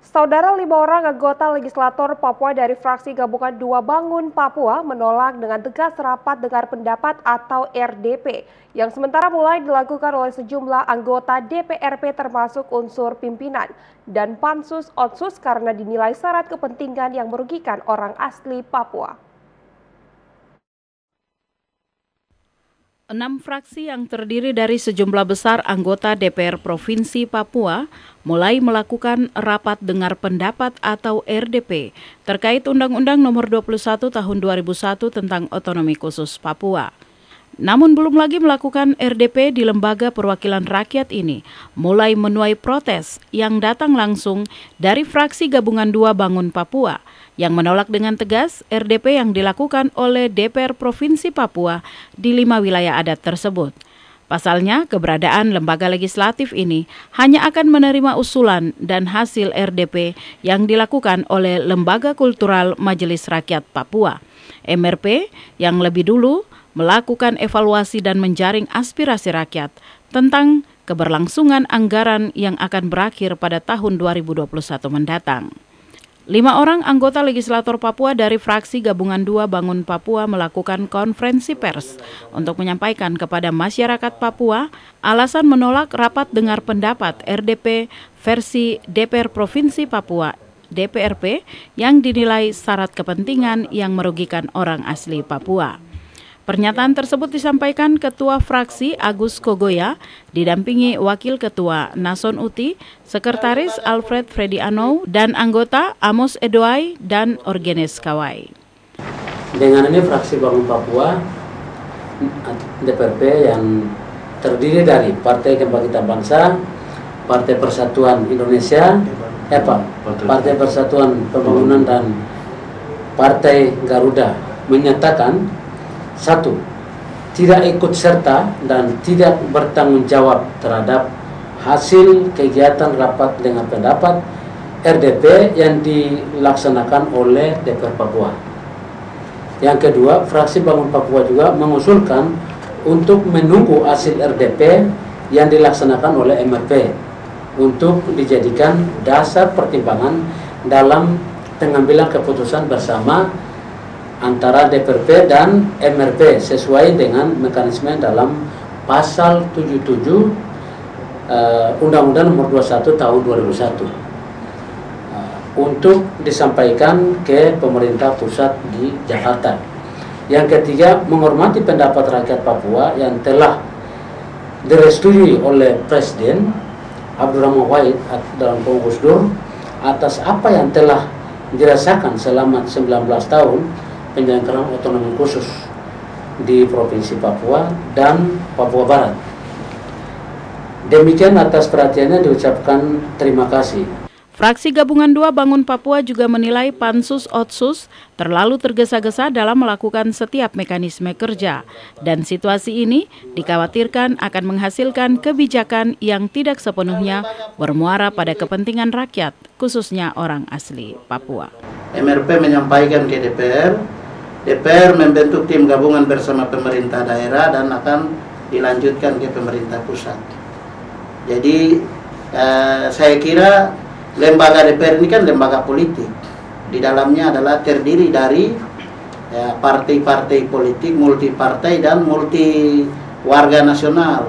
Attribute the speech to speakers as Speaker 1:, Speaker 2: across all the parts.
Speaker 1: Saudara 5 orang anggota legislator Papua dari fraksi gabungan 2 Bangun Papua menolak dengan tegas rapat dengar pendapat atau RDP yang sementara mulai dilakukan oleh sejumlah anggota DPRP termasuk unsur pimpinan dan Pansus-Otsus karena dinilai syarat kepentingan yang merugikan orang asli Papua.
Speaker 2: 6 fraksi yang terdiri dari sejumlah besar anggota DPR Provinsi Papua mulai melakukan rapat dengar pendapat atau RDP terkait Undang-Undang Nomor 21 Tahun 2001 tentang Otonomi Khusus Papua. Namun belum lagi melakukan RDP di Lembaga Perwakilan Rakyat ini mulai menuai protes yang datang langsung dari fraksi gabungan 2 Bangun Papua yang menolak dengan tegas RDP yang dilakukan oleh DPR Provinsi Papua di 5 wilayah adat tersebut. Pasalnya, keberadaan lembaga legislatif ini hanya akan menerima usulan dan hasil RDP yang dilakukan oleh Lembaga Kultural Majelis Rakyat Papua, MRP, yang lebih dulu melakukan evaluasi dan menjaring aspirasi rakyat tentang keberlangsungan anggaran yang akan berakhir pada tahun 2021 mendatang. 5 orang anggota legislator Papua dari fraksi gabungan 2 Bangun Papua melakukan konferensi pers untuk menyampaikan kepada masyarakat Papua alasan menolak rapat dengar pendapat RDP versi DPR Provinsi Papua DPRP yang dinilai syarat kepentingan yang merugikan orang asli Papua. Pernyataan tersebut disampaikan Ketua Fraksi Agus Kogoya, didampingi Wakil Ketua Nason Uti, Sekretaris Alfred Frediano, dan anggota Amos Edoai dan Orgenes Kawai.
Speaker 3: Dengan ini fraksi Bangun Papua, DPRP yang terdiri dari Partai Kebangkitan Bangsa, Partai Persatuan Indonesia, Partai Persatuan Pembangunan dan Partai Garuda menyatakan 1. Tidak ikut serta dan tidak bertanggung jawab terhadap hasil kegiatan rapat dengan pendapat RDP yang dilaksanakan oleh DPR Papua. Yang kedua, fraksi Bangun Papua juga mengusulkan untuk menunggu hasil RDP yang dilaksanakan oleh MRP untuk dijadikan dasar pertimbangan dalam pengambilan keputusan bersama antara DPRP dan MRP sesuai dengan mekanisme dalam pasal 77 Undang-Undang Nomor 21 Tahun 2001 untuk disampaikan ke pemerintah pusat di Jakarta. Yang ketiga, menghormati pendapat rakyat Papua yang telah direstui oleh Presiden Abdurrahman Wahid dalam Gus Dur atas apa yang telah dirasakan selama 19 tahun penyelenggaraan otonomi khusus di Provinsi Papua dan Papua Barat. Demikian atas perhatiannya diucapkan terima kasih.
Speaker 2: Fraksi gabungan 2 Bangun Papua juga menilai Pansus-Otsus terlalu tergesa-gesa dalam melakukan setiap mekanisme kerja dan situasi ini dikhawatirkan akan menghasilkan kebijakan yang tidak sepenuhnya bermuara pada kepentingan rakyat, khususnya orang asli Papua.
Speaker 4: MRP menyampaikan ke DPR membentuk tim gabungan bersama pemerintah daerah dan akan dilanjutkan ke pemerintah pusat. Jadi saya kira lembaga DPR ini kan lembaga politik. Di dalamnya adalah terdiri dari partai-partai politik, multi partai dan multi warga nasional.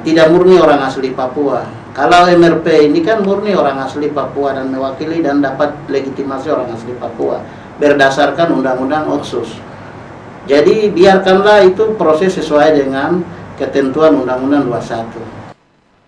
Speaker 4: Tidak murni orang asli Papua. Kalau MRP ini kan murni orang asli Papua dan mewakili dan dapat legitimasi orang asli Papua berdasarkan Undang-Undang Otsus. Jadi biarkanlah itu proses sesuai dengan ketentuan Undang-Undang 21.